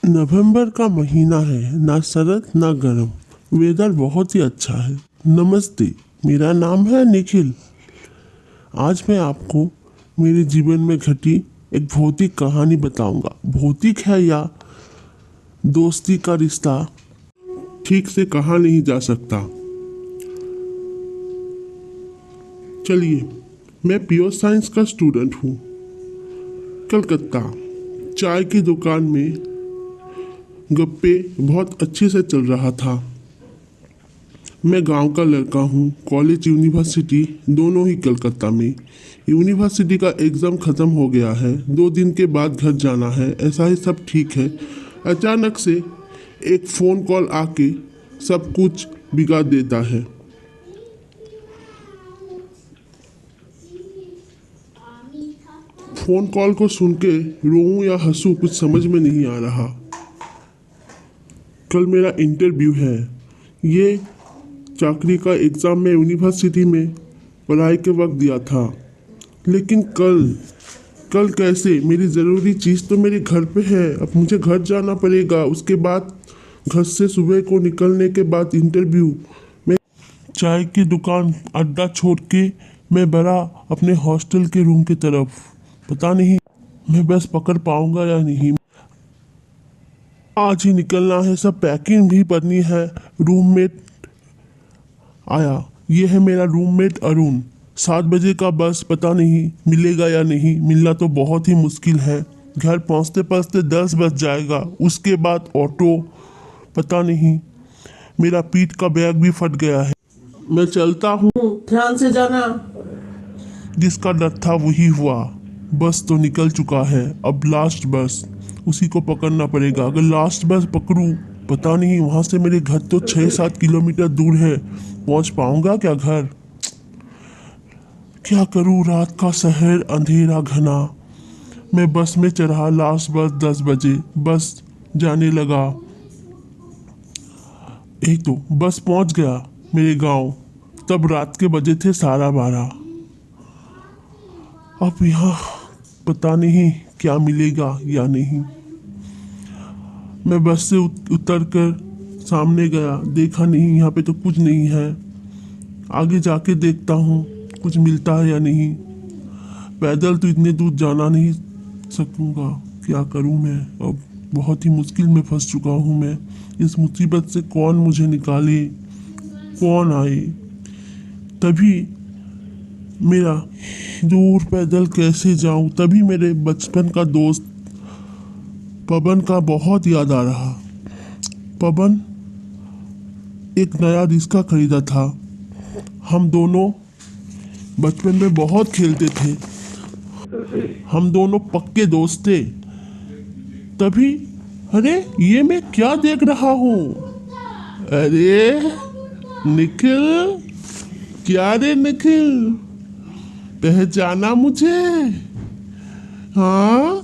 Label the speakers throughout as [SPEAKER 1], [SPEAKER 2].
[SPEAKER 1] नवंबर का महीना है, ना शरद ना गर्म। वेदर बहुत ही अच्छा है। नमस्ते, मेरा नाम है निखिल। आज मैं आपको मेरे जीवन में घटी एक भौतिक कहानी बताऊंगा। भौतिक है या दोस्ती का रिश्ता ठीक से कहा नहीं जा सकता। चलिए, मैं प्योर साइंस का स्टूडेंट हूँ। कलकत्ता चाय की दुकान में गप्पे बहुत अच्छे से चल रहा था। मैं गांव का लड़का हूँ। कॉलेज यूनिवर्सिटी दोनों ही कलकत्ता में। यूनिवर्सिटी का एग्ज़ाम ख़त्म हो गया है, 2 दिन के बाद घर जाना है। ऐसा ही सब ठीक है। अचानक से एक फ़ोन कॉल आके सब कुछ बिगाड़ देता है। फ़ोन कॉल को सुन के रोऊं या हंसूं कुछ समझ में नहीं आ रहा। कल मेरा इंटरव्यू है। ये चाकरी का एग्ज़ाम मैं यूनिवर्सिटी में पढ़ाई के वक्त दिया था। लेकिन कल कैसे? मेरी ज़रूरी चीज़ तो मेरे घर पे है। अब मुझे घर जाना पड़ेगा। उसके बाद घर से सुबह को निकलने के बाद इंटरव्यू। मैं चाय की दुकान अड्डा छोड़ के मैं बढ़ा अपने हॉस्टल के रूम की तरफ। पता नहीं मैं बस पकड़ पाऊंगा या नहीं। आज ही निकलना है, सब पैकिंग भी करनी है। रूममेट आया। ये है मेरा रूममेट अरुण। 7 बजे का बस, पता नहीं मिलेगा या नहीं। मिलना तो बहुत ही मुश्किल है। घर पहुंचते पहुंचते 10 बज जाएगा। उसके बाद ऑटो, पता नहीं। मेरा पीठ का बैग भी फट गया है। मैं चलता हूँ, ध्यान से जाना। जिसका डर था वही हुआ। बस तो निकल चुका है। अब लास्ट बस, उसी को पकड़ना पड़ेगा। अगर लास्ट बस पकड़ूं, पता नहीं वहाँ से मेरे घर तो 6-7 किलोमीटर दूर है। पहुँच पाऊंगा क्या घर? क्या करूं? रात का शहर, अंधेरा घना। मैं बस में चढ़ा। लास्ट बस 10 बजे। बस जाने लगा। एक तो बस पहुंच गया मेरे गांव। तब रात के बजे थे 12:30। अब यहाँ पता नहीं क्या मिलेगा या नहीं। मैं बस से उतर कर सामने गया। देखा नहीं, यहाँ पे तो कुछ नहीं है। आगे जाके देखता हूँ कुछ मिलता है या नहीं। पैदल तो इतने दूर जाना नहीं सकूँगा। क्या करूँ मैं? अब बहुत ही मुश्किल में फंस चुका हूँ मैं। इस मुसीबत से कौन मुझे निकाले, कौन आए? तभी मेरा दूर पैदल कैसे जाऊँ? तभी मेरे बचपन का दोस्त पवन का बहुत याद आ रहा। पवन एक नया रिक्शा खरीदा था। हम दोनों बचपन में बहुत खेलते थे। हम दोनों पक्के दोस्त थे। तभी अरे ये मैं क्या देख रहा हूँ? अरे निखिल! क्या रे निखिल, पहचाना मुझे? हाँ,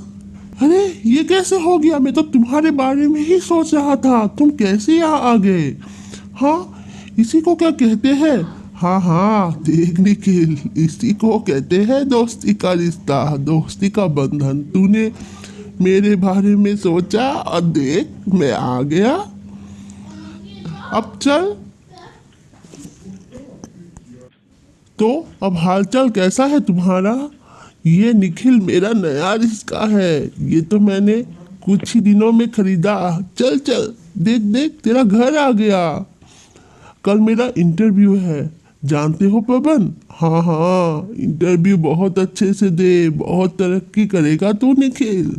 [SPEAKER 1] अरे ये कैसे हो गया? मैं तो तुम्हारे बारे में ही सोच रहा था। तुम कैसे यहाँ आ गए? हाँ, इसी को क्या कहते हैं? हाँ हाँ, देख निखिल, इसी को कहते हैं दोस्ती का रिश्ता, दोस्ती का बंधन। तूने मेरे बारे में सोचा और देख मैं आ गया। अब चल। तो अब हालचाल कैसा है तुम्हारा? ये निखिल मेरा नया रिश्ता है। ये तो मैंने कुछ ही दिनों में खरीदा। चल चल, देख देख तेरा घर आ गया। कल मेरा इंटरव्यू है, जानते हो पवन? हाँ हाँ, इंटरव्यू बहुत अच्छे से दे, बहुत तरक्की करेगा तू निखिल।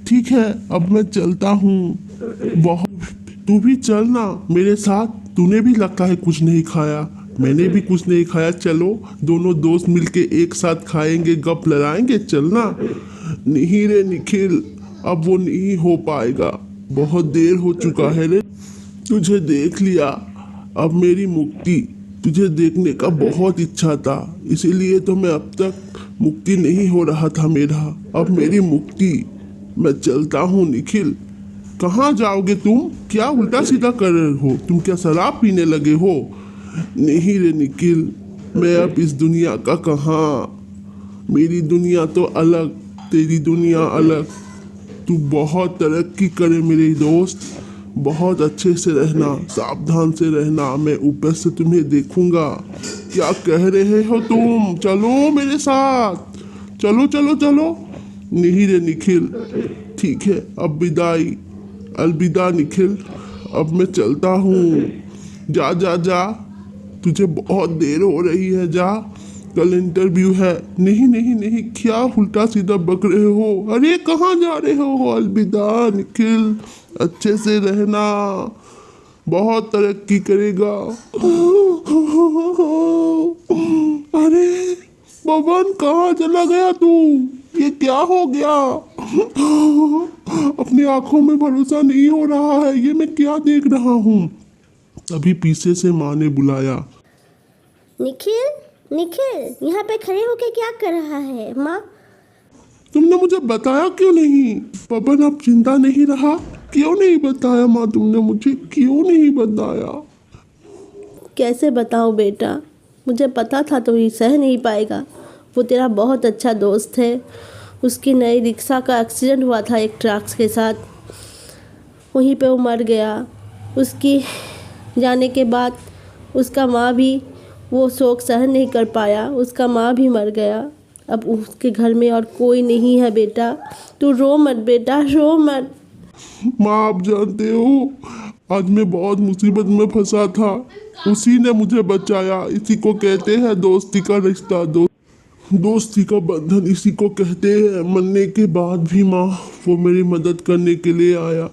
[SPEAKER 1] ठीक है, अब मैं चलता हूँ। बहुत तू भी चल ना मेरे साथ। तूने भी लगता है कुछ नहीं खाया। मैंने भी कुछ नहीं खाया। चलो दोनों दोस्त मिलके एक साथ खाएंगे, गप लड़ाएंगे। चलना। नहीं रे निखिल, अब वो नहीं हो पाएगा। बहुत देर हो चुका है रे। तुझे देख लिया, अब मेरी मुक्ति। तुझे देखने का बहुत इच्छा था, इसीलिए तो मैं अब तक मुक्ति नहीं हो रहा था मेरा। अब मेरी मुक्ति। मैं चलता हूँ निखिल। कहाँ जाओगे तुम? क्या उल्टा सीधा कर रहे हो? तुम क्या शराब पीने लगे हो? नहीं रे निखिल, मैं अब इस दुनिया का कहाँ। मेरी दुनिया तो अलग, तेरी दुनिया अलग। तू बहुत तरक्की करे मेरे दोस्त, बहुत अच्छे से रहना, सावधान से रहना। मैं ऊपर से तुम्हें देखूंगा। क्या कह रहे हो तुम? चलो मेरे साथ, चलो चलो चलो। नहीं रे निखिल, ठीक है अब विदाई, अलविदा निखिल, अब मैं चलता हूँ। जा जा जा, तुझे बहुत देर हो रही है, जा, कल इंटरव्यू है। नहीं नहीं नहीं, क्या उल्टा सीधा बक रहे हो? अरे कहाँ जा रहे हो? अलविदा निखिल, अच्छे से रहना, बहुत तरक्की करेगा। अरे पवन, कहाँ चला गया तू? ये क्या हो गया? अपनी आंखों में भरोसा नहीं हो रहा है, ये मैं क्या देख रहा हूँ? तभी पीछे से माँ ने बुलाया।
[SPEAKER 2] निखिल, निखिल, यहाँ पे खड़े होके क्या कर रहा है? माँ,
[SPEAKER 1] तुमने मुझे बताया क्यों नहीं? पवन अब चिंता नहीं रहा? क्यों नहीं बताया माँ? तुमने मुझे क्यों नहीं बताया?
[SPEAKER 2] कैसे बताऊँ बेटा, मुझे पता था तो ये सह नहीं पाएगा। वो तेरा बहुत अच्छा दोस्त है। उसकी नई रिक्शा का एक्सीडेंट हुआ था एक ट्रक के साथ, वहीं पे वो मर गया। उसकी जाने के बाद उसका माँ भी वो शोक सहन नहीं कर पाया, उसका माँ भी मर गया। अब उसके घर में और कोई नहीं है बेटा। तू रो मत बेटा, रो मत।
[SPEAKER 1] माँ आप जानते हो, आज मैं बहुत मुसीबत में फंसा था, उसी ने मुझे बचाया। इसी को कहते हैं दोस्ती का रिश्ता, दोस्ती का बंधन इसी को कहते हैं। मरने के बाद भी माँ वो मेरी मदद करने के लिए आया।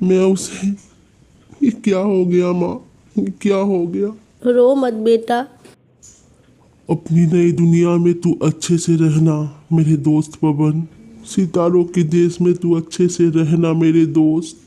[SPEAKER 1] मैं उसे, ये क्या हो गया माँ, ये क्या हो गया?
[SPEAKER 2] रो मत बेटा।
[SPEAKER 1] अपनी नई दुनिया में तू अच्छे से रहना मेरे दोस्त पवन। सितारों के देश में तू अच्छे से रहना मेरे दोस्त।